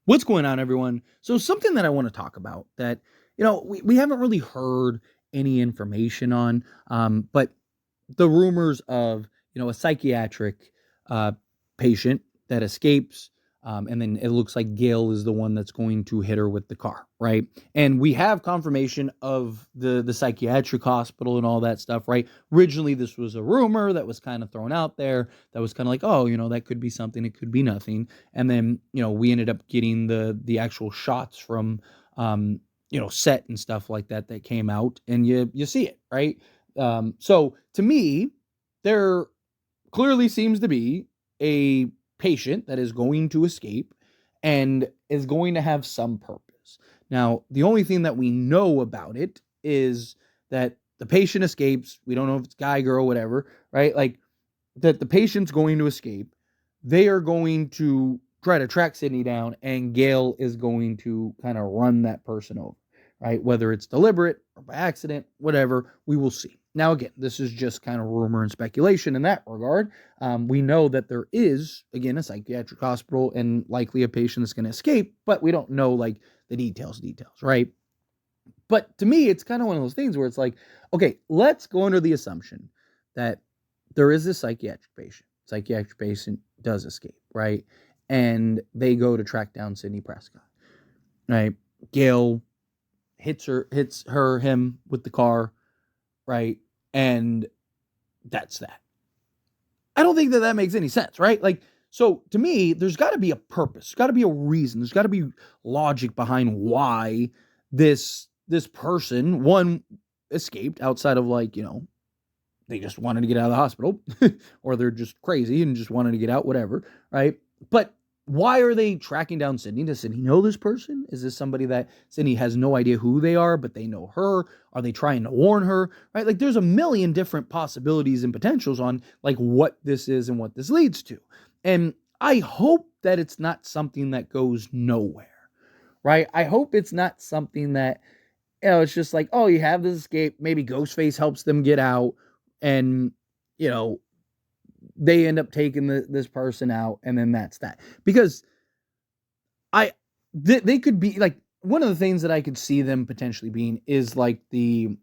What's going on, everyone? So, something that I want to talk about that, we haven't really heard any information on, but the rumors of, a psychiatric uh, patient that escapes. And then it looks like Gail is the one that's going to hit her with the car, right? And we have confirmation of the psychiatric hospital and all that stuff, right? Originally, this was a rumor that was kind of thrown out there. That was kind of like, oh, that could be something. It could be nothing. And then, we ended up getting the actual shots from, set and stuff like that that came out, and you see it, right? So to me, there clearly seems to be a patient that is going to escape and is going to have some purpose. Now, the only thing that we know about it is that the patient escapes. We don't know if it's guy, girl, whatever, right? Like that the patient's going to escape. They are going to try to track Sidney down, and Gail is going to kind of run that person over, right? Whether it's deliberate or by accident, whatever, we will see. Now, again, this is just kind of rumor and speculation in that regard. We know that there is, again, a psychiatric hospital and likely a patient that's going to escape, but we don't know like the details, right? But to me, it's kind of one of those things where it's like, okay, let's go under the assumption that there is a psychiatric patient. Psychiatric patient does escape, right? And they go to track down Sidney Prescott, right? Gail hits him with the car, right? And that's that. I don't think that makes any sense, right? Like, so to me, there's got to be a purpose, there's got to be a reason, there's got to be logic behind why this person one escaped outside of like they just wanted to get out of the hospital or they're just crazy and just wanted to get out, whatever, right? But why are they tracking down Sidney? Does Sidney know this person? Is this somebody that Sidney has no idea who they are, but they know her? Are they trying to warn her? Right? Like there's a million different possibilities and potentials on like what this is and what this leads to. And I hope that it's not something that goes nowhere, right? I hope it's not something that, it's just like, oh, you have this escape. Maybe Ghostface helps them get out and, you know, they end up taking this person out, and then that's that. Because they could be like, one of the things that I could see them potentially being is like the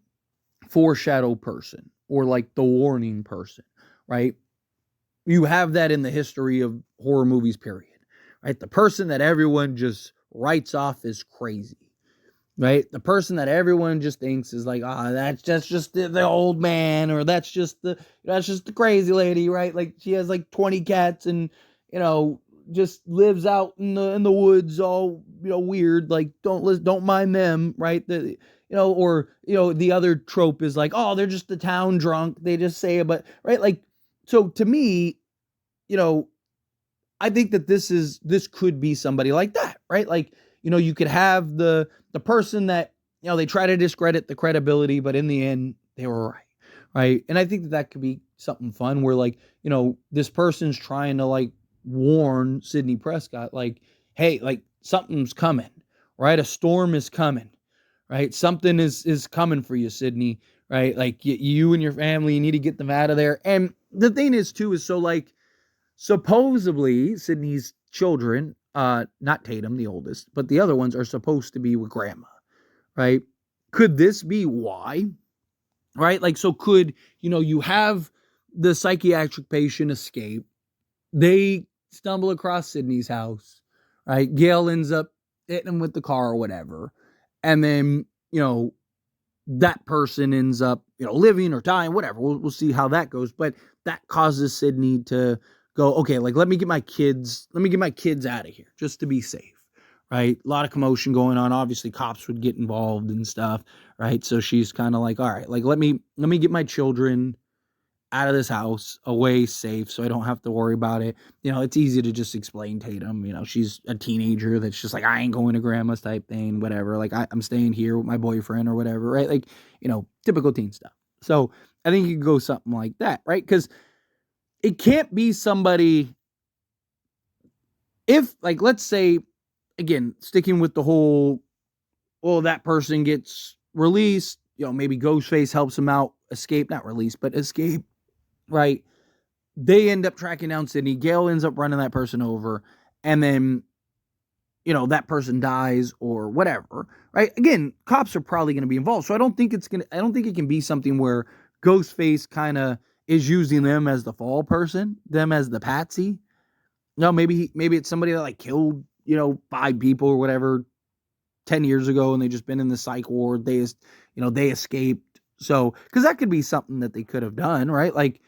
foreshadow person or like the warning person, right? You have that in the history of horror movies, period, right? The person that everyone just writes off as crazy, right? The person that everyone just thinks is like, that's just the old man, or that's just the crazy lady, right? Like she has like 20 cats and just lives out in the woods, all weird. Like don't mind them, right? Or the other trope is like, oh, they're just the town drunk. They just say it, but right, like so to me, I think that this could be somebody like that, right? Like you could have the person that they try to discredit the credibility, but in the end they were right, right? And I think that could be something fun where like this person's trying to like warn Sidney Prescott, like, hey, like something's coming, right? A storm is coming, right? Something is coming for you, Sidney, right? Like you and your family, you need to get them out of there. And the thing is too is so like supposedly Sidney's children, not Tatum, the oldest, but the other ones are supposed to be with grandma, right? Could this be why? Right? Like, so could, you have the psychiatric patient escape. They stumble across Sidney's house, right? Gail ends up hitting him with the car or whatever. And then, that person ends up, living or dying, whatever. We'll see how that goes. But that causes Sidney to go, okay, like let me get my kids out of here just to be safe. Right. A lot of commotion going on. Obviously cops would get involved and stuff. Right. So she's kind of like, all right, like let me get my children out of this house, away, safe, so I don't have to worry about it. It's easy to just explain Tatum. She's a teenager that's just like, I ain't going to grandma's type thing, whatever. Like I'm staying here with my boyfriend or whatever, right? Like, typical teen stuff. So I think you could go something like that, right? Because it can't be somebody, if like, let's say, again, sticking with the whole, well, that person gets released, maybe Ghostface helps him out, escape, not release, but escape, right? They end up tracking down Sidney. Gail ends up running that person over. And then that person dies or whatever, right? Again, cops are probably going to be involved. So I don't think it can be something where Ghostface kind of is using them as the fall person, them as the patsy. No, maybe it's somebody that like killed, 5 people or whatever 10 years ago and they just been in the psych ward. They escaped. So, cause that could be something that they could have done, right? Like,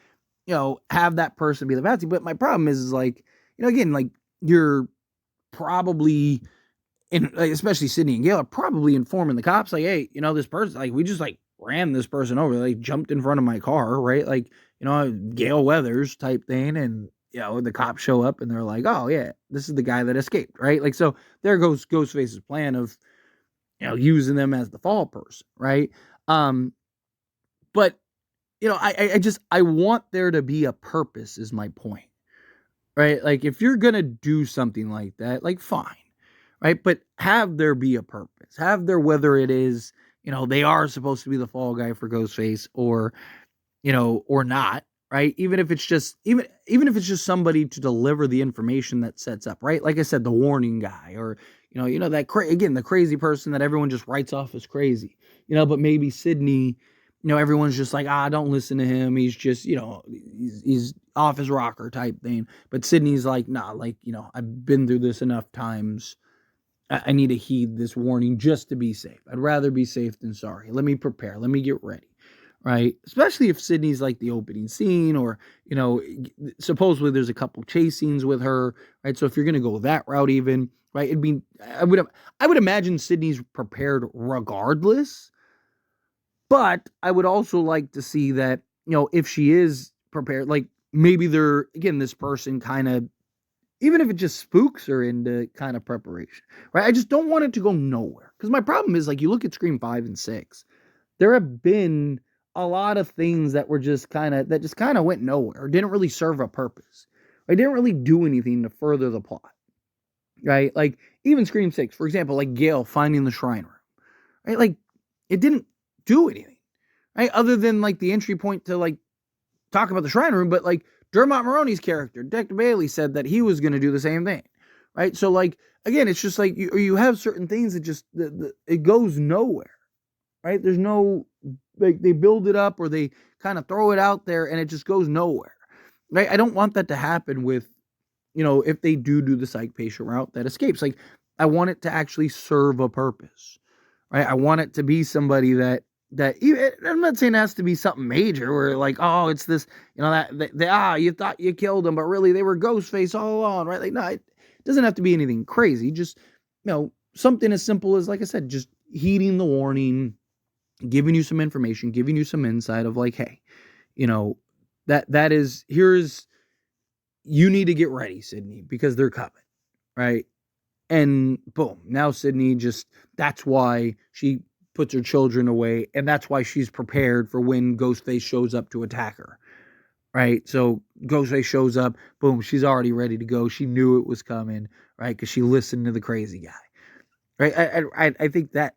have that person be the patsy. But my problem is like, again, like you're probably like, especially Sidney and Gail are probably informing the cops like, hey, this person, like we just like ran this person over, like jumped in front of my car, right? Like, Gale Weathers type thing. And, the cops show up and they're like, oh yeah, this is the guy that escaped, right? Like, so there goes Ghostface's plan of, using them as the fall person, right? But, I want there to be a purpose is my point, right? Like if you're going to do something like that, like fine, right? But have there be a purpose, whether it is, they are supposed to be the fall guy for Ghostface or not, right? Even if it's just somebody to deliver the information that sets up, right? Like I said, the warning guy, or again, the crazy person that everyone just writes off as crazy, but maybe Sidney, everyone's just like, don't listen to him. He's just, he's off his rocker type thing. But Sidney's like, nah, like, I've been through this enough times. I need to heed this warning just to be safe. I'd rather be safe than sorry. Let me prepare. Let me get ready. Right? Especially if Sidney's like the opening scene or, supposedly there's a couple chase scenes with her, right? So if you're going to go that route even, right? I would imagine Sidney's prepared regardless, but I would also like to see that, if she is prepared, like maybe this person kind of, even if it just spooks her into kind of preparation, right? I just don't want it to go nowhere. Because my problem is like, you look at Scream 5 and 6, there have been a lot of things that just kind of went nowhere or didn't really serve a purpose. Right? Didn't really do anything to further the plot. Right? Like even Scream 6, for example, like Gail finding the shrine room. Right? Like it didn't do anything. Right? Other than like the entry point to like talk about the shrine room, but like Dermot Mulroney's character, Detective Bailey, said that he was going to do the same thing. Right? So like again, it's just like you have certain things that just it goes nowhere. Right? There's no, like they build it up or they kind of throw it out there and it just goes nowhere. Right? I don't want that to happen with, if they do the psych patient route that escapes. Like I want it to actually serve a purpose. Right? I want it to be somebody that I'm not saying it has to be something major where like, oh, it's this, you thought you killed them, but really they were Ghostface all along. Right? Like, no, it doesn't have to be anything crazy. Just, something as simple as, like I said, just heeding the warning, giving you some information, giving you some insight of like, hey, you need to get ready, Sidney, because they're coming, right? And boom, now Sidney that's why she puts her children away, and that's why she's prepared for when Ghostface shows up to attack her, right? So Ghostface shows up, boom, she's already ready to go. She knew it was coming, right? Because she listened to the crazy guy, right? I think that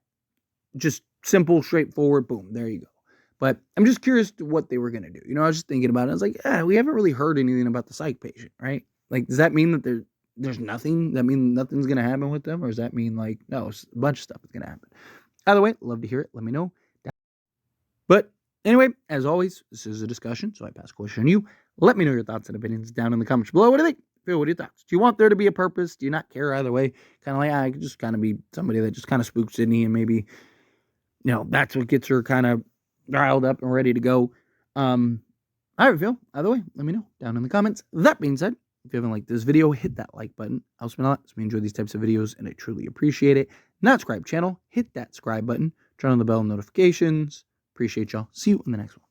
just simple, straightforward, boom, there you go. But I'm just curious to what they were going to do. I was just thinking about it. I was like, we haven't really heard anything about the psych patient, right? Like, does that mean that there's nothing? That mean nothing's going to happen with them? Or does that mean like, no, a bunch of stuff is going to happen? Either way, love to hear it. Let me know. But anyway, as always, this is a discussion, so I pass a question on you. Let me know your thoughts and opinions down in the comments below. What do you think? Phil, what are your thoughts? Do you want there to be a purpose? Do you not care either way? Kind of like, I could just kind of be somebody that just kind of spooks Sidney and maybe, that's what gets her kind of riled up and ready to go. How do you feel? Either way, let me know down in the comments. That being said, if you haven't liked this video, hit that like button. Helps me a lot. So we enjoy these types of videos and I truly appreciate it. Not subscribe channel, hit that subscribe button. Turn on the bell notifications. Appreciate y'all. See you in the next one.